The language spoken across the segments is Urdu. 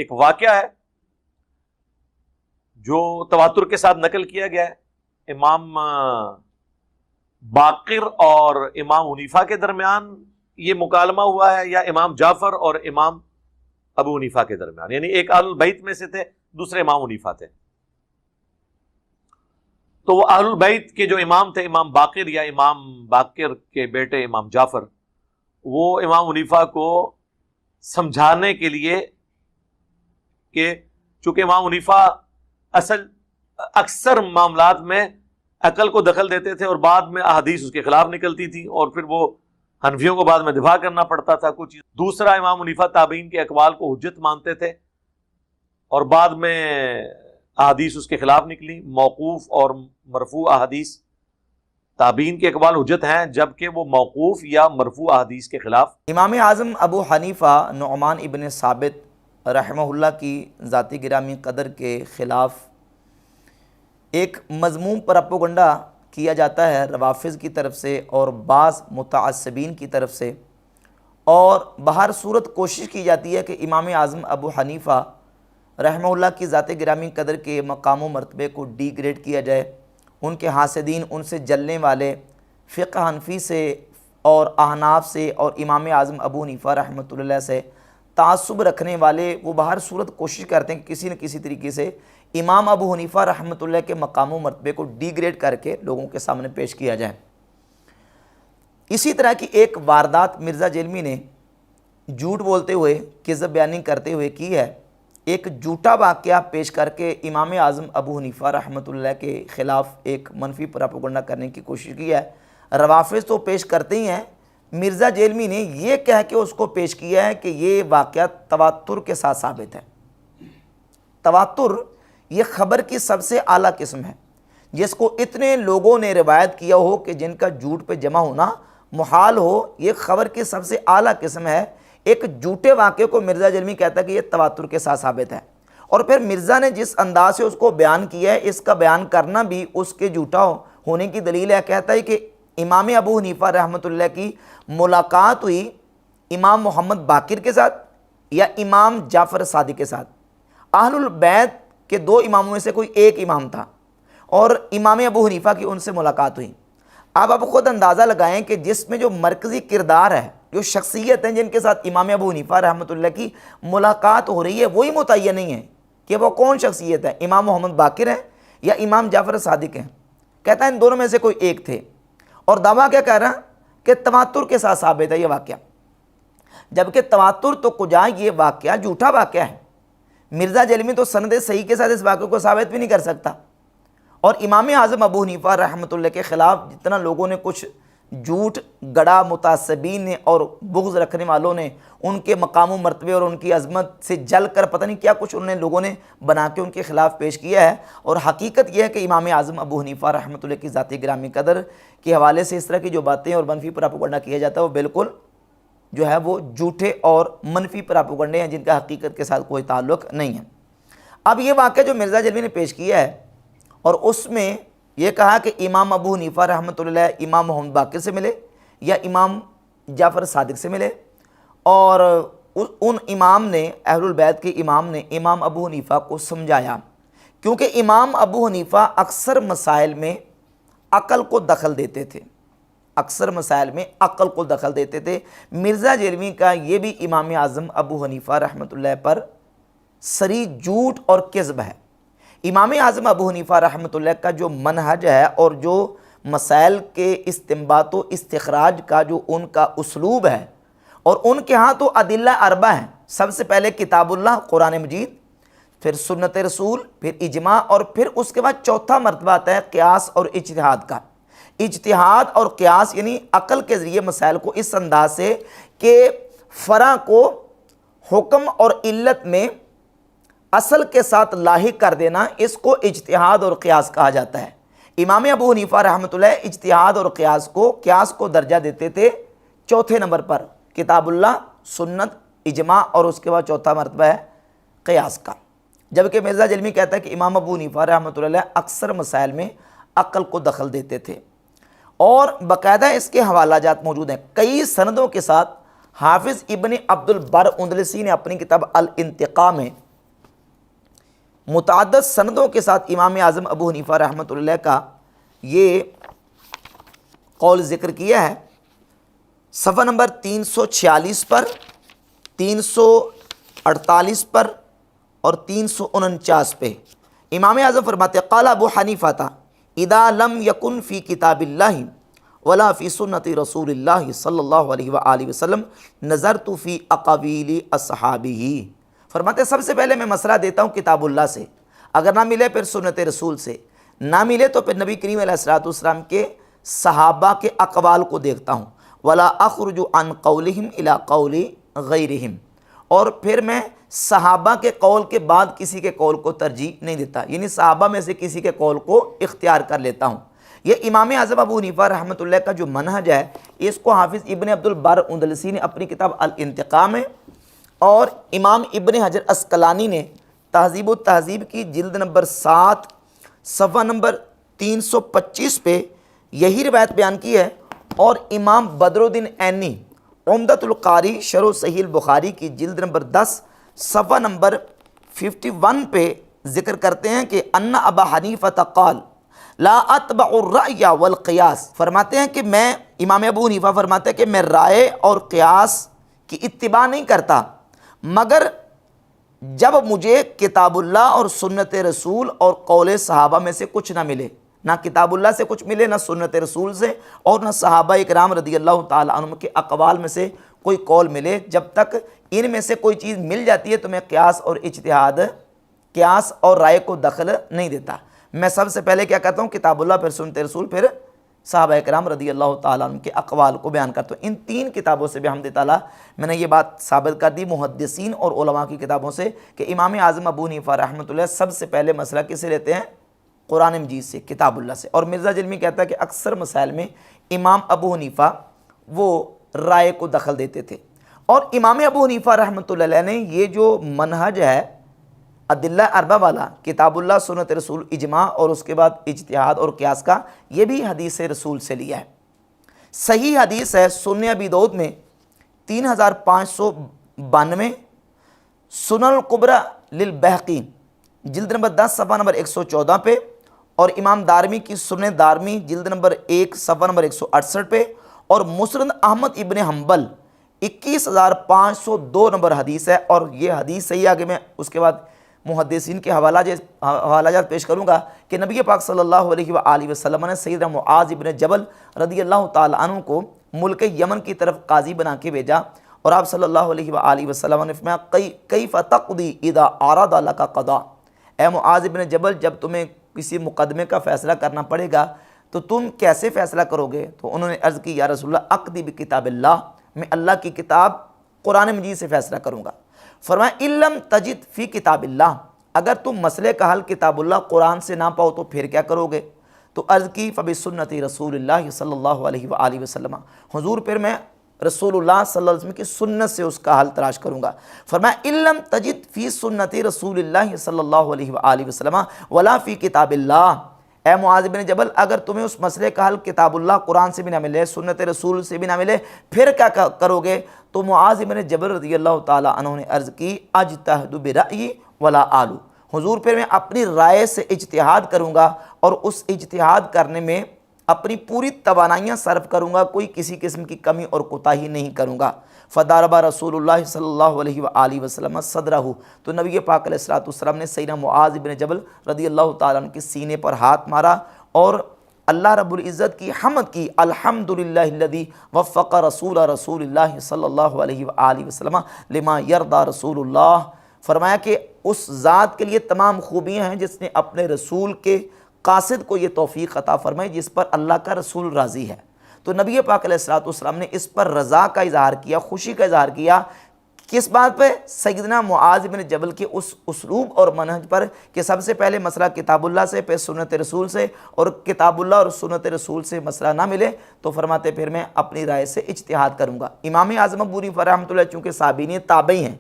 ایک واقعہ ہے جو تواتر کے ساتھ نقل کیا گیا ہے، امام باقر اور امام حنیفہ کے درمیان یہ مکالمہ ہوا ہے، یا امام جعفر اور امام ابو حنیفہ کے درمیان، یعنی ایک اہل البیت میں سے تھے، دوسرے امام حنیفہ تھے۔ تو وہ اہل البیت کے جو امام تھے، امام باقر یا امام باقر کے بیٹے امام جعفر، وہ امام حنیفہ کو سمجھانے کے لیے کہ چونکہ امام حنیفہ اکثر معاملات میں عقل کو دخل دیتے تھے اور بعد میں احادیث اس کے خلاف نکلتی تھی، اور پھر وہ حنفیوں کو بعد میں دفاع کرنا پڑتا تھا کچھ چیز۔ دوسرا، امام حنیفہ تابعین کے اقوال کو حجت مانتے تھے اور بعد میں احادیث اس کے خلاف نکلی، موقوف اور مرفوع احادیث۔ تابعین کے اقوال حجت ہیں جبکہ وہ موقوف یا مرفوع احادیث کے خلاف۔ امام اعظم ابو حنیفہ نعمان ابن ثابت رحمہ اللہ کی ذاتی گرامی قدر کے خلاف ایک مذموم پروپیگنڈا کیا جاتا ہے روافض کی طرف سے اور بعض متعصبین کی طرف سے، اور بہر صورت کوشش کی جاتی ہے کہ امام اعظم ابو حنیفہ رحمہ اللہ کی ذات گرامی قدر کے مقام و مرتبے کو ڈی گریڈ کیا جائے، ان کے حاسدین، ان سے جلنے والے فقہ حنفی سے اور احناف سے اور امام اعظم ابو حنیفہ رحمۃ اللہ سے تعصب رکھنے والے، وہ بہر صورت کوشش کرتے ہیں کہ کسی نہ کسی طریقے سے امام ابو حنیفہ رحمۃ اللہ کے مقام و مرتبے کو ڈی گریڈ کر کے لوگوں کے سامنے پیش کیا جائے۔ اسی طرح کی ایک واردات مرزا جیلمی نے جھوٹ بولتے ہوئے، کذب بیانی کرتے ہوئے کی ہے۔ ایک جھوٹا واقعہ پیش کر کے امام اعظم ابو حنیفہ رحمۃ اللہ کے خلاف ایک منفی پروپیگنڈا کرنے کی کوشش کی ہے۔ روافض تو پیش کرتے ہی ہیں، مرزا جیلمی نے یہ کہہ کے اس کو پیش کیا ہے کہ یہ واقعہ تواتر کے ساتھ ثابت ہے۔ تواتر یہ خبر کی سب سے اعلیٰ قسم ہے، جس کو اتنے لوگوں نے روایت کیا ہو کہ جن کا جھوٹ پہ جمع ہونا محال ہو، یہ خبر کی سب سے اعلیٰ قسم ہے۔ ایک جھوٹے واقعے کو مرزا جیلمی کہتا ہے کہ یہ تواتر کے ساتھ ثابت ہے، اور پھر مرزا نے جس انداز سے اس کو بیان کیا ہے، اس کا بیان کرنا بھی اس کے جھوٹا ہونے کی دلیل ہے۔ کہتا ہے کہ امام ابو حنیفہ رحمۃ اللہ کی ملاقات ہوئی امام محمد باقر کے ساتھ یا امام جعفر صادق کے ساتھ۔ اہل البیت کے دو اماموں میں سے کوئی ایک امام تھا اور امام ابو حنیفہ کی ان سے ملاقات ہوئی۔ اب آپ خود اندازہ لگائیں کہ جس میں جو مرکزی کردار ہے، جو شخصیت ہیں جن کے ساتھ امام ابو حنیفہ رحمۃ اللہ کی ملاقات ہو رہی ہے، وہی متعین نہیں ہے کہ وہ کون شخصیت ہے، امام محمد باقر ہیں یا امام جعفر صادق ہیں۔ کہتا ہے ان دونوں میں سے کوئی ایک تھے، اور دعویٰ کیا کہہ رہا ہے کہ تواتر کے ساتھ ثابت ہے یہ واقعہ، جبکہ تواتر تو کجا، یہ واقعہ جھوٹا واقعہ ہے۔ مرزا جیلمی تو سند صحیح کے ساتھ اس واقعے کو ثابت بھی نہیں کر سکتا، اور امام اعظم ابو حنیفہ رحمۃ اللہ کے خلاف جتنا لوگوں نے کچھ جھوٹ گڑا، متعصبین نے اور بغض رکھنے والوں نے ان کے مقام و مرتبے اور ان کی عظمت سے جل کر پتہ نہیں کیا کچھ انہوں نے لوگوں نے بنا کے ان کے خلاف پیش کیا ہے۔ اور حقیقت یہ ہے کہ امام اعظم ابو حنیفہ رحمۃ اللہ کی ذاتی گرامی قدر کے حوالے سے اس طرح کی جو باتیں اور منفی پروپیگنڈا کیا جاتا ہے وہ بالکل جو ہے وہ جھوٹے اور منفی پروپیگنڈے ہیں جن کا حقیقت کے ساتھ کوئی تعلق نہیں ہے۔ اب یہ واقعہ جو مرزا جیلمی نے پیش کیا ہے، اور اس میں یہ کہا کہ امام ابو حنیفہ رحمۃ اللہ امام محمد باقر سے ملے یا امام جعفر صادق سے ملے، اور ان امام نے، اہل البیت کے امام نے امام ابو حنیفہ کو سمجھایا، کیونکہ امام ابو حنیفہ اکثر مسائل میں عقل کو دخل دیتے تھے، اکثر مسائل میں عقل کو دخل دیتے تھے۔ مرزا جیلمی کا یہ بھی امام اعظم ابو حنیفہ رحمۃ اللہ پر صریح جھوٹ اور کذب ہے۔ امام اعظم ابو حنیفہ رحمۃ اللہ کا جو منہج ہے اور جو مسائل کے استنباط و استخراج کا جو ان کا اسلوب ہے، اور ان کے ہاں تو ادلہ اربع ہیں، سب سے پہلے کتاب اللہ قرآن مجید، پھر سنت رسول، پھر اجماع، اور پھر اس کے بعد چوتھا مرتبہ آتا ہے قیاس اور اجتہاد کا۔ اجتہاد اور قیاس یعنی عقل کے ذریعے مسائل کو اس انداز سے کہ فرع کو حکم اور علت میں اصل کے ساتھ لاحق کر دینا، اس کو اجتہاد اور قیاس کہا جاتا ہے۔ امام ابو حنیفہ رحمۃ اللہ اجتہاد اور قیاس کو درجہ دیتے تھے چوتھے نمبر پر، کتاب اللہ، سنت، اجماع، اور اس کے بعد چوتھا مرتبہ ہے قیاس کا۔ جبکہ مرزا جیلمی کہتا ہے کہ امام ابو حنیفہ رحمۃ اللہ اکثر مسائل میں عقل کو دخل دیتے تھے، اور باقاعدہ اس کے حوالہ جات موجود ہیں کئی سندوں کے ساتھ۔ حافظ ابن عبد البر اندلسی نے اپنی کتاب الانتقاء میں متعدد سندوں کے ساتھ امام اعظم ابو حنیفہ رحمۃ اللہ کا یہ قول ذکر کیا ہے صفحہ نمبر 346 پر، 348 پر اور 349 پہ۔ امام اعظم فرماتے ہیں قال ابو حنیفہ اذا لم یکن فی کتاب اللہ ولا فی سنت رسول اللہ صلی اللہ علیہ وآلہ وسلم نظرت فی اقاویل اصحابہ۔ فرماتے ہیں سب سے پہلے میں مسئلہ دیتا ہوں کتاب اللہ سے، اگر نہ ملے پھر سنت رسول سے، نہ ملے تو پھر نبی کریم علیہ الصلوۃ والسلام کے صحابہ کے اقوال کو دیکھتا ہوں، ولا اخرج عن قولہم الی قول غیرہم، اور پھر میں صحابہ کے قول کے بعد کسی کے قول کو ترجیح نہیں دیتا، یعنی صحابہ میں سے کسی کے قول کو اختیار کر لیتا ہوں۔ یہ امام اعظم ابو حنیفہ رحمۃ اللہ کا جو منہج ہے، اس کو حافظ ابن عبد البر اندلسی نے اپنی کتاب الانتقاء میں، اور امام ابن حجر عسقلانی نے تہذیب و تہذیب کی جلد نمبر 7 صفحہ نمبر 325 پہ یہی روایت بیان کی ہے، اور امام بدر الدین عینی عمدۃ القاری شرح صحیح البخاری کی جلد نمبر 10 صفحہ نمبر 51 پہ ذکر کرتے ہیں کہ ان ابا حنیفہ قال لا اتبع الرأی والقیاس، فرماتے ہیں کہ میں، امام ابو حنیفہ فرماتے ہیں کہ میں رائے اور قیاس کی اتباع نہیں کرتا، مگر جب مجھے کتاب اللہ اور سنت رسول اور قول صحابہ میں سے کچھ نہ ملے، نہ کتاب اللہ سے کچھ ملے، نہ سنت رسول سے، اور نہ صحابہ اکرام رضی اللہ تعالیٰ عنہم کے اقوال میں سے کوئی قول ملے، جب تک ان میں سے کوئی چیز مل جاتی ہے تو میں قیاس اور اجتہاد، قیاس اور رائے کو دخل نہیں دیتا۔ میں سب سے پہلے کیا کہتا ہوں، کتاب اللہ، پھر سنت رسول، پھر صحابہ اکرام رضی اللہ تعالیٰ عنہ کے اقوال کو بیان کرتا ہوں۔ ان 3 کتابوں سے بھی حمد تعالیٰ میں نے یہ بات ثابت کر دی، محدثین اور علماء کی کتابوں سے، کہ امام اعظم ابو حنیفہ رحمۃ اللہ سب سے پہلے مسئلہ کس سے لیتے ہیں؟ قرآن مجید سے، کتاب اللہ سے۔ اور مرزا جلمی کہتا ہے کہ اکثر مسائل میں امام ابو حنیفہ وہ رائے کو دخل دیتے تھے، اور امام ابو حنیفہ رحمۃ اللہ علیہ نے یہ جو منہج ہے ادلہ اربع والا، کتاب اللہ، سنت رسول، اجماع اور اس کے بعد اجتہاد اور قیاس کا، یہ بھی حدیث رسول سے لیا ہے۔ صحیح حدیث ہے سنن ابی داؤد میں 3592، سنن الکبری للبہقی جلد نمبر 10 صفحہ نمبر 114 پہ، اور امام دارمی کی سنن دارمی جلد نمبر 1 صفحہ نمبر 168 پہ، اور مسند احمد ابن حنبل 21502 نمبر حدیث ہے۔ اور یہ حدیث صحیح، آگے میں اس کے بعد محدثین کے حوالہ جات پیش کروں گا کہ نبی پاک صلی اللہ علیہ وآلہ وسلم نے سیدنا معاذ ابن جبل رضی اللہ تعالی عنہ کو ملک یمن کی طرف قاضی بنا کے بھیجا، اور آپ صلی اللہ علیہ وآلہ وسلم نے فرمایا کیف تقضی اذا اراد لک قضاء، اے معاذ ابن جبل، جب تمہیں کسی مقدمے کا فیصلہ کرنا پڑے گا تو تم کیسے فیصلہ کرو گے؟ تو انہوں نے عرض کی یا رسول اللہ اقضی بکتاب اللہ، میں اللہ کی کتاب قرآن مجید سے فیصلہ کروں گا۔ فرمایا ان لم تجد فی کتاب اللہ، اگر تم مسئلے کا حل کتاب اللہ قرآن سے نہ پاؤ تو پھر کیا کرو گے؟ تو عرض کی فبسنت رسول اللہ صلی اللہ علیہ وآلہ وسلم، حضور پھر میں رسول اللہ صلی اللہ علیہ وسلم کی سنت سے اس کا حل تلاش کروں گا۔ فرمایا ان لم تجد فی سنت رسول اللہ صلی اللہ علیہ وآلہ وسلم ولا فی کتاب اللہ، اے معاذ بن جبل، اگر تمہیں اس مسئلے کا حل کتاب اللہ قرآن سے بھی نہ ملے، سنت رسول سے بھی نہ ملے، پھر کیا کرو گے؟ تو معاذ بن جبل رضی اللہ تعالیٰ عنہ نے عرض کی اجتہد برأیی ولا آلو، حضور پھر میں اپنی رائے سے اجتہاد کروں گا، اور اس اجتہاد کرنے میں اپنی پوری توانائیاں صرف کروں گا، کوئی کسی قسم کی کمی اور کوتاہی نہیں کروں گا۔ فضرب رسول اللہ صلی اللہ علیہ وآلہ وسلم صدرہ، تو نبی پاک علیہ الصلوۃ والسلام نے سیدنا معاذ بن جبل رضی اللہ تعالیٰ عنہ کے سینے پر ہاتھ مارا، اور اللہ رب العزت کی حمد کی، الحمدللہ الذی وفق رسول اللہ صلی اللہ علیہ وآلہ وسلم لما یرضی رسول اللہ، فرمایا کہ اس ذات کے لیے تمام خوبیاں ہیں جس نے اپنے رسول کے قاصد کو یہ توفیق عطا فرمائی جس پر اللہ کا رسول راضی ہے۔ تو نبی پاک علیہ الصلوۃ والسلام نے اس پر رضا کا اظہار کیا، خوشی کا اظہار کیا، کس بات پہ؟ سیدنا معاذ بن جبل کے اس اسلوب اور منہج پر کہ سب سے پہلے مسئلہ کتاب اللہ سے، پھر سنت رسول سے، اور کتاب اللہ اور سنت رسول سے مسئلہ نہ ملے تو فرماتے پھر میں اپنی رائے سے اجتہاد کروں گا۔ امام اعظم ابو حنیفہ رحمۃ اللہ چونکہ صحابین تابعی ہیں،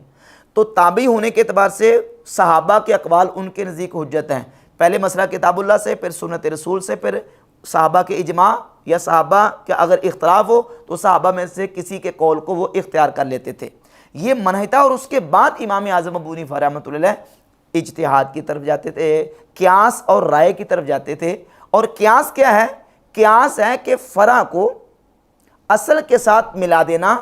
تو تابعی ہونے کے اعتبار سے صحابہ کے اقوال ان کے نزدیک حجت ہیں، پہلے مسئلہ کتاب اللہ سے، پھر سنت رسول سے، پھر صحابہ کے اجماع، یا صحابہ کا اگر اختلاف ہو تو صحابہ میں سے کسی کے قول کو وہ اختیار کر لیتے تھے۔ یہ منہج تھا، اور اس کے بعد امام اعظم ابو حنیفہ رحمۃ اللہ اجتہاد کی طرف جاتے تھے، قیاس اور رائے کی طرف جاتے تھے۔ اور قیاس کیا ہے؟ قیاس ہے کہ فرع کو اصل کے ساتھ ملا دینا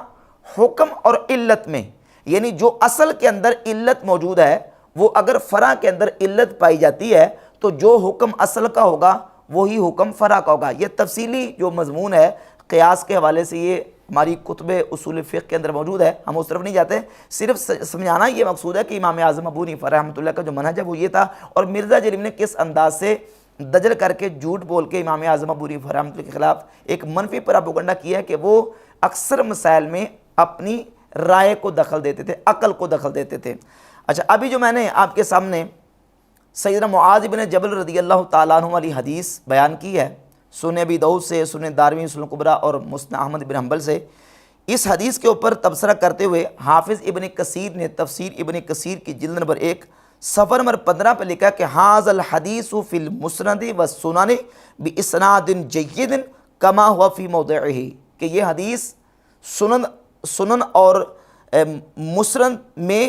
حکم اور علت میں، یعنی جو اصل کے اندر علت موجود ہے وہ اگر فرع کے اندر علت پائی جاتی ہے تو جو حکم اصل کا ہوگا وہی حکم فرع کا ہوگا۔ یہ تفصیلی جو مضمون ہے قیاس کے حوالے سے یہ ہماری کتب اصول فقہ کے اندر موجود ہے، ہم اس طرف نہیں جاتے، صرف سمجھانا یہ مقصود ہے کہ امام اعظم ابو حنیفہ رحمۃ اللہ کا جو منہج ہے وہ یہ تھا، اور مرزا جلیل نے کس انداز سے دجل کر کے جھوٹ بول کے امام اعظم ابو حنیفہ رحمۃ اللہ کے خلاف ایک منفی پراپیگنڈا کیا ہے کہ وہ اکثر مسائل میں اپنی رائے کو دخل دیتے تھے، عقل کو دخل دیتے تھے۔ اچھا، ابھی جو میں نے آپ کے سامنے سیدنا معاذ بن جبل رضی اللہ تعالیٰ عنہ والی حدیث بیان کی ہے، سنن ابی داؤد سے، سنن دارمی، سنن کبریٰ اور مسند احمد بن حنبل سے، اس حدیث کے اوپر تبصرہ کرتے ہوئے حافظ ابن کثیر نے تفسیر ابن کثیر کی جلد نمبر 1 صفحہ نمبر 15 پہ لکھا کہ ھذا الحدیث فی المسند والسنن باسناد جید کما ہوا فی موضعہ، کہ یہ حدیث سنن اور مسند میں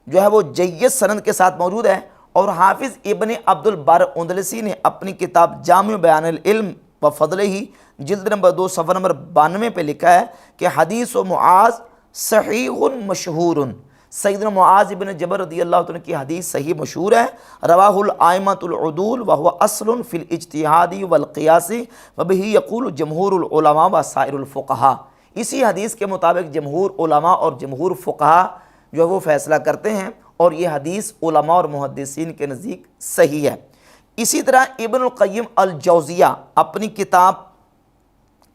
جو ہے وہ جید سند کے ساتھ موجود ہے۔ اور حافظ ابن عبد البر اندلسی نے اپنی کتاب جامع بیان العلم و فضلہ جلد نمبر 2 صفحہ نمبر 92 پہ لکھا ہے کہ حدیث و معاذ صحیح مشہور، سیدنا معاذ ابن جبل رضی اللہ عنہ کی حدیث صحیح مشہور ہے، رواہ الائمۃ العدول وهو اصل فی الاجتہاد والقیاس وبہ یقول جمہور العلماء وسائر الفقہاء۔ اسی حدیث کے مطابق جمہور علماء اور جمہور فقہاء جو ہے وہ فیصلہ کرتے ہیں، اور یہ حدیث علماء اور محدثین کے نزدیک صحیح ہے۔ اسی طرح ابن القیم الجوزیہ اپنی کتاب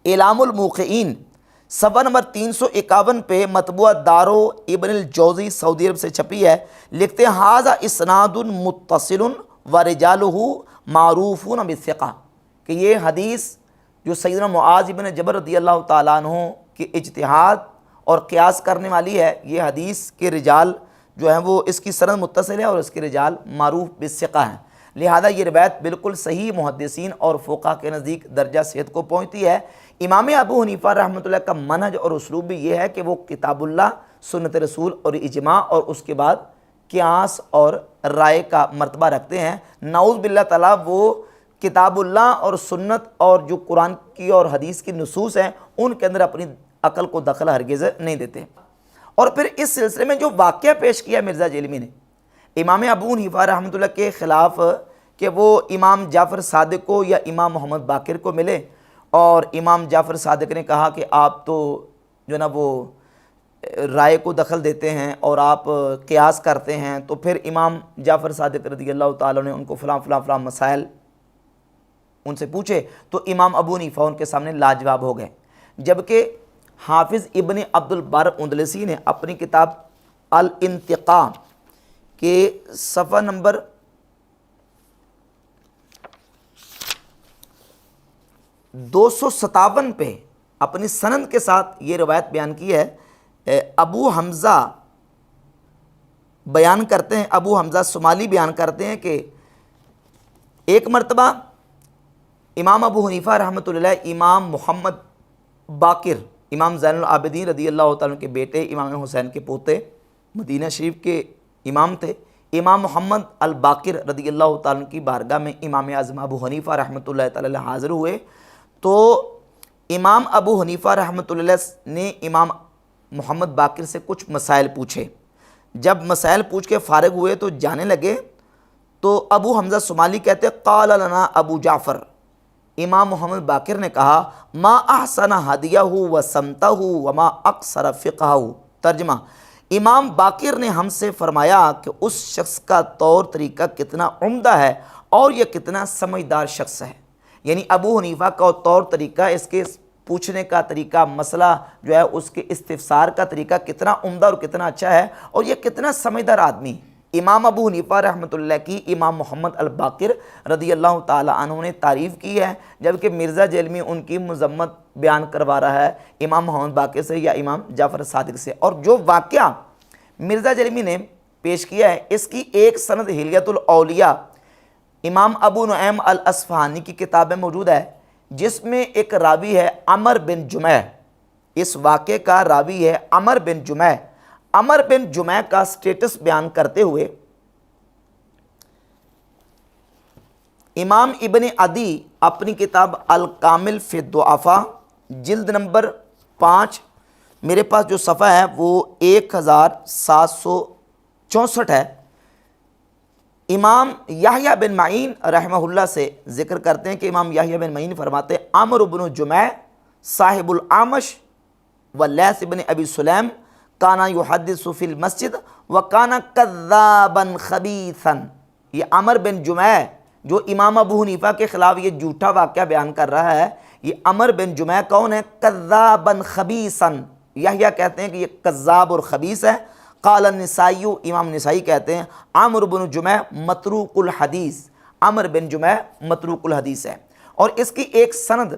اعلام الموقعین صفحہ نمبر 351 پہ مطبوعہ دارو ابن الجوزی سعودی عرب سے چھپی ہے، لکھتے ہیں ھذا اسناد متصل ورجالہ معروفون بالثقہ، کہ یہ حدیث جو سیدنا معاذ ابن جبل رضی اللہ تعالیٰ عنہ کی اجتہاد اور قیاس کرنے والی ہے، یہ حدیث کے رجال جو ہیں وہ اس کی سند متصل ہے اور اس کے رجال معروف بالثقہ ہیں، لہذا یہ روایت بالکل صحیح محدثین اور فقہاء کے نزدیک درجہ صحت کو پہنچتی ہے۔ امام ابو حنیفہ رحمۃ اللہ کا منہج اور اسلوب بھی یہ ہے کہ وہ کتاب اللہ، سنت رسول اور اجماع اور اس کے بعد قیاس اور رائے کا مرتبہ رکھتے ہیں۔ نعوذ باللہ تعالیٰ وہ کتاب اللہ اور سنت اور جو قرآن کی اور حدیث کی نصوص ہیں ان کے اندر اپنی عقل کو دخل ہرگز نہیں دیتے۔ اور پھر اس سلسلے میں جو واقعہ پیش کیا مرزا جیلمی نے امام ابو حنیفہ رحمۃ اللہ کے خلاف کہ وہ امام جعفر صادق کو یا امام محمد باقر کو ملے، اور امام جعفر صادق نے کہا کہ آپ تو جو نا وہ رائے کو دخل دیتے ہیں اور آپ قیاس کرتے ہیں، تو پھر امام جعفر صادق رضی اللہ تعالیٰ نے ان کو فلاں فلاں فلاں مسائل ان سے پوچھے، تو امام ابو حنیفہ ان کے سامنے لاجواب ہو گئے، جبکہ حافظ ابن عبد البر اندلسی نے اپنی کتاب الانتقاء کے صفحہ نمبر 257 پہ اپنی سند کے ساتھ یہ روایت بیان کی ہے۔ ابو حمزہ بیان کرتے ہیں، ابو حمزہ سمالی بیان کرتے ہیں کہ ایک مرتبہ امام ابو حنیفہ رحمۃ اللہ امام محمد باقر، امام زین العابدین رضی اللہ تعالیٰ کے بیٹے، امام حسین کے پوتے، مدینہ شریف کے امام تھے، امام محمد الباقر رضی اللہ تعالیٰ کی بارگاہ میں امام اعظم ابو حنیفہ رحمۃ اللہ تعالیٰ حاضر ہوئے، تو امام ابو حنیفہ رحمۃ اللہ نے امام محمد باقر سے کچھ مسائل پوچھے۔ جب مسائل پوچھ کے فارغ ہوئے تو جانے لگے، تو ابو حمزہ سمالی کہتے قال لنا ابو جعفر، امام محمد باقر نے کہا ما احسن ہدیہ و سمتہ وما اقصر فقہ، ترجمہ امام باقر نے ہم سے فرمایا کہ اس شخص کا طور طریقہ کتنا عمدہ ہے اور یہ کتنا سمجھدار شخص ہے، یعنی ابو حنیفہ کا طور طریقہ، اس کے پوچھنے کا طریقہ، مسئلہ جو ہے اس کے استفسار کا طریقہ کتنا عمدہ اور کتنا اچھا ہے، اور یہ کتنا سمجھدار آدمی۔ امام ابو حنیفہ رحمۃ اللہ کی امام محمد الباقر رضی اللہ تعالی عنہ نے تعریف کی ہے، جبکہ مرزا جیلمی ان کی مذمت بیان کروا رہا ہے امام محمد باقر سے یا امام جعفر صادق سے۔ اور جو واقعہ مرزا جیلمی نے پیش کیا ہے اس کی ایک سند حلیۃ الاولیاء امام ابو نعیم الاصفہانی کی کتاب میں موجود ہے، جس میں ایک راوی ہے عمر بن جمع، اس واقعے کا راوی ہے عمر بن جمع۔ عمر بن جمع کا سٹیٹس بیان کرتے ہوئے امام ابن عدی اپنی کتاب الکامل فی الضعفاء جلد نمبر 5 میرے پاس جو صفحہ ہے وہ 1764 ہے، امام یحییٰ بن معین رحمہ اللہ سے ذکر کرتے ہیں کہ امام یحییٰ بن معین فرماتے ہیں عمرو بن جمع صاحب الاعمش واللیث بن ابی سلیم کانا یحدث فی المسجد وکانا کذابا خبیثا۔ یہ عمر بن جمع جو امام ابو حنیفہ کے خلاف یہ جھوٹا واقعہ بیان کر رہا ہے، یہ عمر بن جمع کون ہے؟ کذابا خبیثا۔ یحییٰ کہتے ہیں کہ یہ کذاب اور خبیث ہے۔ قال النسائی، امام نسائی کہتے ہیں عمرو بن جمع متروک الحدیث، عمر بن جمع متروک الحدیث ہے۔ اور اس کی ایک سند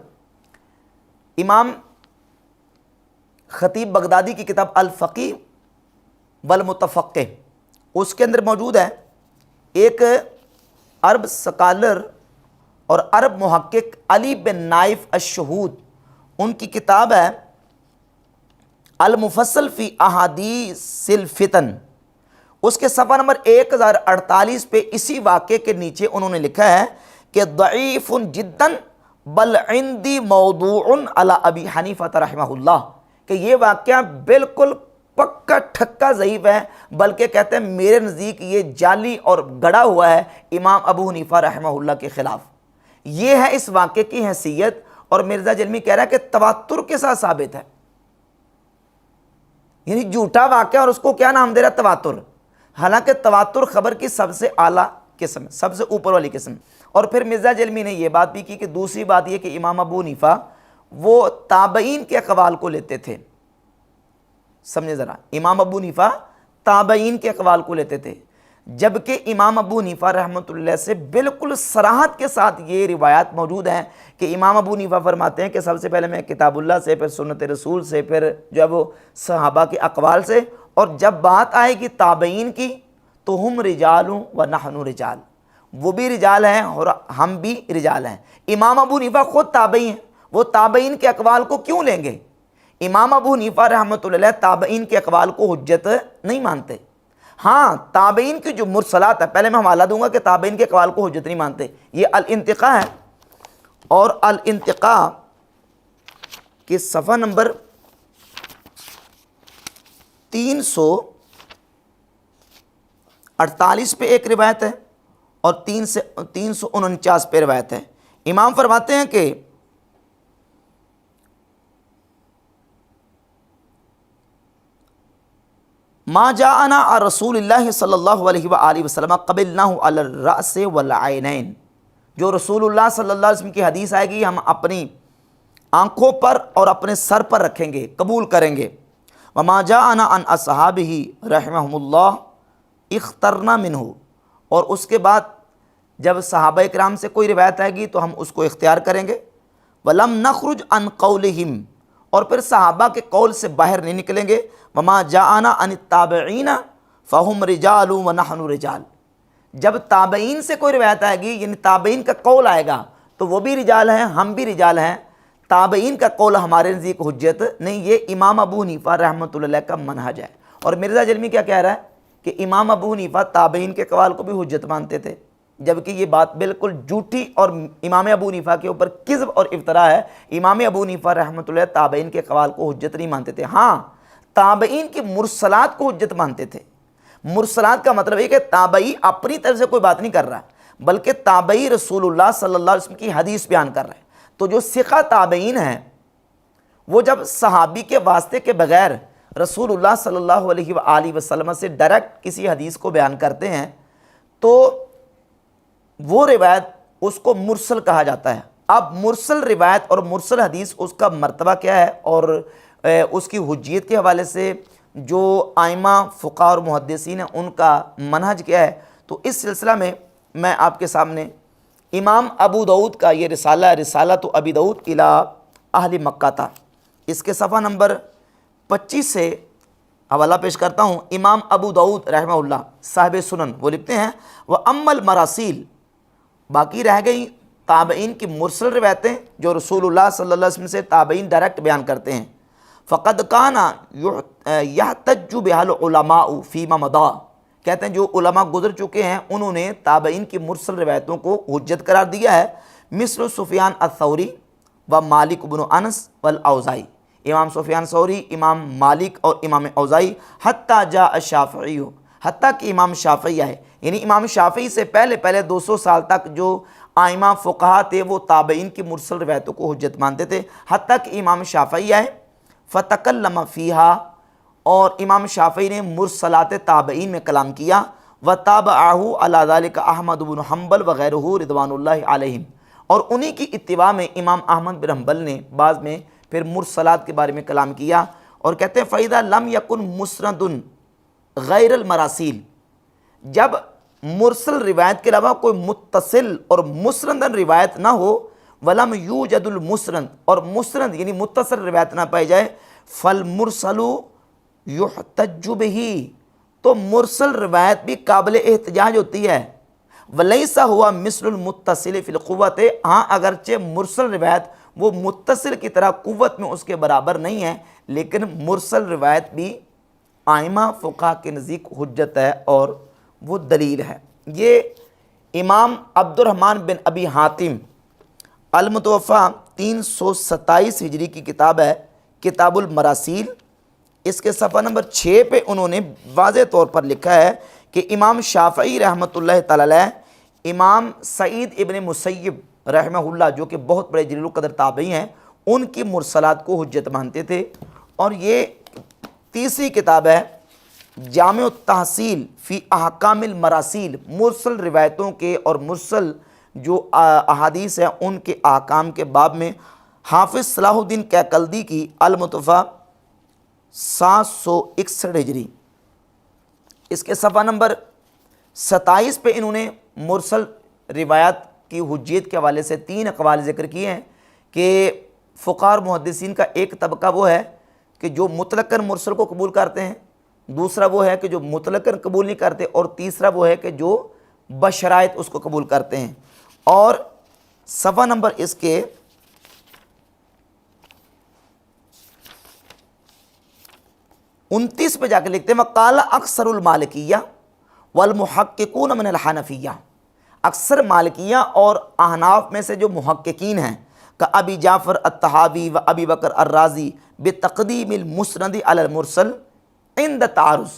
امام خطیب بغدادی کی کتاب الفقیہ والمتفقہ اس کے اندر موجود ہے۔ ایک عرب سکالر اور عرب محقق علی بن نائف الشہود، ان کی کتاب ہے المفصل فی احادیث الفتن، اس کے صفحہ نمبر 1048 پہ اسی واقعے کے نیچے انہوں نے لکھا ہے کہ ضعیف جدا بل عندی موضوع علی ابی حنیفہ رحمہ اللہ، کہ یہ واقعہ بالکل پکا ٹھکا ضعیف ہے، بلکہ کہتے ہیں میرے نزدیک یہ جعلی اور گڑا ہوا ہے امام ابو حنیفہ رحمہ اللہ کے خلاف۔ یہ ہے اس واقعے کی حیثیت، اور مرزا جلمی کہہ رہا ہے کہ تواتر کے ساتھ ثابت ہے، یعنی جھوٹا واقعہ اور اس کو کیا نام دے رہا ہے؟ تواتر، حالانکہ تواتر خبر کی سب سے اعلیٰ قسم، سب سے اوپر والی قسم۔ اور پھر مرزا جلمی نے یہ بات بھی کی کہ دوسری بات یہ کہ امام ابو حنیفہ وہ تابعین کے اقوال کو لیتے تھے، سمجھے ذرا، امام ابو حنیفہ تابعین کے اقوال کو لیتے تھے، جبکہ امام ابو حنیفہ رحمۃ اللہ سے بالکل صراحت کے ساتھ یہ روایات موجود ہیں کہ امام ابو حنیفہ فرماتے ہیں کہ سب سے پہلے میں کتاب اللہ سے، پھر سنت رسول سے، پھر جو ہے وہ صحابہ کے اقوال سے، اور جب بات آئے گی تابعین کی تو ہم رجال و نحن رجال، وہ بھی رجال ہیں اور ہم بھی رجال ہیں۔ امام ابو حنیفہ خود تابعی ہیں، وہ تابعین کے اقوال کو کیوں لیں گے؟ امام ابو حنیفہ رحمۃ اللہ تابعین کے اقوال کو حجت نہیں مانتے۔ ہاں تابعین کی جو مرسلات ہے، پہلے میں حوالہ دوں گا کہ تابعین کے اقوال کو حجت نہیں مانتے، یہ الانتقاء ہے، اور الانتقاء کے صفحہ نمبر 348 پہ ایک روایت ہے اور 349 پہ روایت ہے۔ امام فرماتے ہیں کہ ما جاءنا عن رسول اللہ صلی اللہ علیہ وآلہ وسلم قبلناہ علی الرأس والعینین، جو رسول اللہ صلی اللہ علیہ وسلم کی حدیث آئے گی ہم اپنی آنکھوں پر اور اپنے سر پر رکھیں گے، قبول کریں گے۔ وما جاءنا عن اصحابہ رحمہم اللہ اخترنا منہ، اور اس کے بعد جب صحابہ کرام سے کوئی روایت آئے گی تو ہم اس کو اختیار کریں گے۔ ولم نخرج عن قولہم، اور پھر صحابہ کے قول سے باہر نہیں نکلیں گے۔ وما جاءنا عن التابعین فہم رجال ونحن رجال، جب تابعین سے کوئی روایت آئے گی یعنی تابعین کا قول آئے گا تو وہ بھی رجال ہیں، ہم بھی رجال ہیں، تابعین کا قول ہمارے نزدیک حجت نہیں۔ یہ امام ابو حنیفہ رحمۃ اللہ کا منہج ہے۔ اور مرزا جلمی کیا کہہ رہا ہے کہ امام ابو حنیفہ تابعین کے قوال کو بھی حجت مانتے تھے، جبکہ یہ بات بالکل جھوٹی اور امام ابو حنیفہ کے اوپر کذب اور افطرا ہے۔ امام ابو حنیفہ رحمۃ اللہ تابعین کے قوال کو حجت نہیں مانتے تھے، ہاں تابعین کی مرسلات کو حجت مانتے تھے۔ مرسلات کا مطلب ہے کہ تابعی اپنی طرف سے کوئی بات نہیں کر رہا، بلکہ تابعی رسول اللہ صلی اللہ علیہ وسلم کی حدیث بیان کر رہا ہے۔ تو جو ثقہ تابعین ہیں وہ جب صحابی کے واسطے کے بغیر رسول اللہ صلی اللہ علیہ وآلہ وسلم سے ڈائریکٹ کسی حدیث کو بیان کرتے ہیں تو وہ روایت اس کو مرسل کہا جاتا ہے۔ اب مرسل روایت اور مرسل حدیث اس کا مرتبہ کیا ہے اور اس کی حجیت کے حوالے سے جو ائمہ فقہاء اور محدثین ہیں ان کا منہج کیا ہے، تو اس سلسلہ میں آپ کے سامنے امام ابو داؤد کا یہ رسالۃ ابی داؤد الی اہل مکہ تھا، اس کے صفحہ نمبر 25 سے حوالہ پیش کرتا ہوں۔ امام ابو داؤد رحمہ اللہ صاحب سنن وہ لکھتے ہیں وَأَمَّا الْمَرَاسِيلِ، باقی رہ گئی تابعین کی مرسل روایتیں جو رسول اللہ صلی اللہ علیہ وسلم سے تابعین ڈائریکٹ بیان کرتے ہیں۔ فَقَدْ كَانَ يَحْتَجُّ بِهَا الْعُلَمَاءُ فِيمَا مَضَىٰ، کہتے ہیں جو علماء گزر چکے ہیں انہوں نے تابعین کی مرسل روایتوں کو حجت قرار دیا ہے، مثل سفیان الثوری و مالک بن انس والاوزاعی، امام سفیان ثوری، امام مالک اور امام اوزاعی، حتیٰ جاء الشافعی، حتیٰ کہ امام شافعی آئے، یعنی امام شافعی سے پہلے 200 سال تک جو آئمہ فقہا تھے وہ تابعین کی مرسل روایتوں کو حجت مانتے تھے، حتیٰ کہ امام شافعی آئے فتکلم فیہا، اور امام شافعی نے مرسلات تابعین میں کلام کیا، وتابعہ علی ذلک احمد بن حنبل وغیرہ رضوان اللہ علیہم، اور انہی کی اتباع میں امام احمد بن حنبل نے بعض میں پھر مرسلات کے بارے میں کلام کیا، اور کہتے ہیں فَإِذَا لَمْ يَكُنْ مُسْنَدٌ غیر المراسیل، جب مرسل روایت کے علاوہ کوئی متصل اور مسندن روایت نہ ہو، وَلَمْ يُوجَدُ الْمُسْنَد، اور مسند یعنی متصل روایت نہ پائی جائے، فَالْمُرْسَلُ يُحْتَجُّ بِهِ، تو مرسل روایت بھی قابل احتجاج ہوتی ہے، وَلَيْسَ هُوَ مِثْلُ الْمُتَّصِلِ فِي الْقُوَّةِ، ہاں اگرچہ مرسل روایت وہ متصل کی طرح قوت میں اس کے برابر نہیں ہے، لیکن مرسل روایت بھی آئمہ فقہا کے نزدیک حجت ہے اور وہ دلیل ہے۔ یہ امام عبد الرحمن بن ابی حاتم المتوفیٰ 327 ہجری کی کتاب ہے کتاب المراسیل، اس کے صفحہ نمبر 6 پہ انہوں نے واضح طور پر لکھا ہے کہ امام شافعی رحمۃ اللہ تعالی علیہ، امام سعید ابن مسیب رحمہ اللہ جو کہ بہت بڑے جلیل القدر تابعی ہیں، ان کی مرسلات کو حجت مانتے تھے۔ اور یہ تیسری کتاب ہے جامع التحصیل فی احکام المراسیل، مرسل روایتوں کے اور مرسل جو احادیث ہیں ان کے احکام کے باب میں حافظ صلاح الدین کیکلدی کی المتوفیٰ 761 ہجری، اس کے صفحہ نمبر 27 پہ انہوں نے مرسل روایت کی حجیت کے حوالے سے 3 اقوال ذکر کیے ہیں کہ فقہاء اور محدثین کا ایک طبقہ وہ ہے کہ جو مطلقاً مرسل کو قبول کرتے ہیں، دوسرا وہ ہے کہ جو مطلقاً قبول نہیں کرتے، اور تیسرا وہ ہے کہ جو بشرائط اس کو قبول کرتے ہیں۔ اور صفحہ نمبر اس کے 29 پہ جا کے لکھتے ہیں وقال اکثر المالکیہ والمحققون من الحنفیہ، اکثر مالکیہ اور احناف میں سے جو محققین ہیں کہ ابی جعفر الطحاوی و ابی بکر الرازی بتقدیم المسند علی المرسل عند تعارض،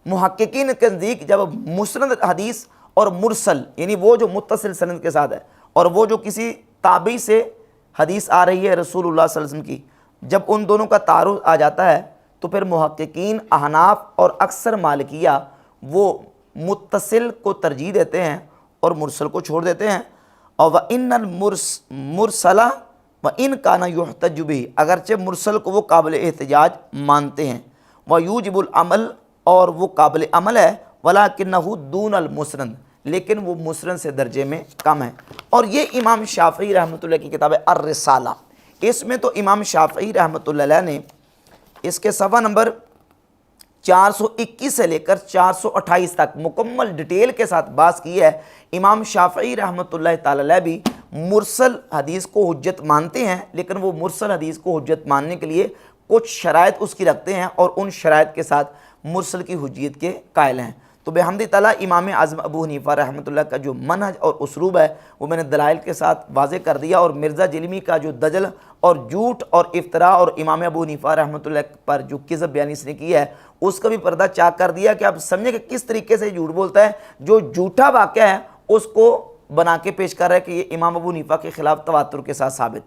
محققین کے نزدیک جب مسند حدیث اور مرسل یعنی وہ جو متصل سند کے ساتھ ہے اور وہ جو کسی تابعی سے حدیث آ رہی ہے رسول اللہ صلی اللہ علیہ وسلم کی، جب ان دونوں کا تعارض آ جاتا ہے تو پھر محققین احناف اور اکثر مالکیہ وہ متصل کو ترجیح دیتے ہیں اور مرسل کو چھوڑ دیتے ہیں۔ اور وَإِنَّ الْمُرْسَلَ وَإِنْ كَانَ يُحْتَجُّ بِهِ، اگرچہ مرسل کو وہ قابل احتجاج مانتے ہیں، وَيُوجِبُ الْعَمَلِ، اور وہ قابل عمل ہے، وَلَكِنَّهُ دُونَ الْمُسْنَد، لیکن وہ مسند سے درجے میں کم ہے۔ اور یہ امام شافعی رحمۃ اللہ کی کتاب ہے الرسالہ، اس میں تو امام شافعی رحمۃ اللہ علیہ نے اس کے صفحہ نمبر 421 سے لے کر 428 تک مکمل ڈیٹیل کے ساتھ بات کی ہے۔ امام شافعی رحمۃ اللہ تعالی علیہ بھی مرسل حدیث کو حجت مانتے ہیں، لیکن وہ مرسل حدیث کو حجت ماننے کے لیے کچھ شرائط اس کی رکھتے ہیں اور ان شرائط کے ساتھ مرسل کی حجیت کے قائل ہیں۔ تو بحمد تعالیٰ امام اعظم ابو حنیفہ رحمۃ اللہ کا جو منہج اور اسلوب ہے وہ میں نے دلائل کے ساتھ واضح کر دیا، اور مرزا جلمی کا جو دجل اور جھوٹ اور افتراء اور امام ابو حنیفہ رحمۃ اللہ پر جو کذب بیانی اس نے کی ہے اس کا بھی پردہ چاک کر دیا کہ آپ سمجھیں کہ کس طریقے سے جھوٹ بولتا ہے، جو جھوٹا واقعہ ہے اس کو بنا کے پیش کر رہا ہے کہ یہ امام ابو حنیفہ کے خلاف تواتر کے ساتھ ثابت ہے۔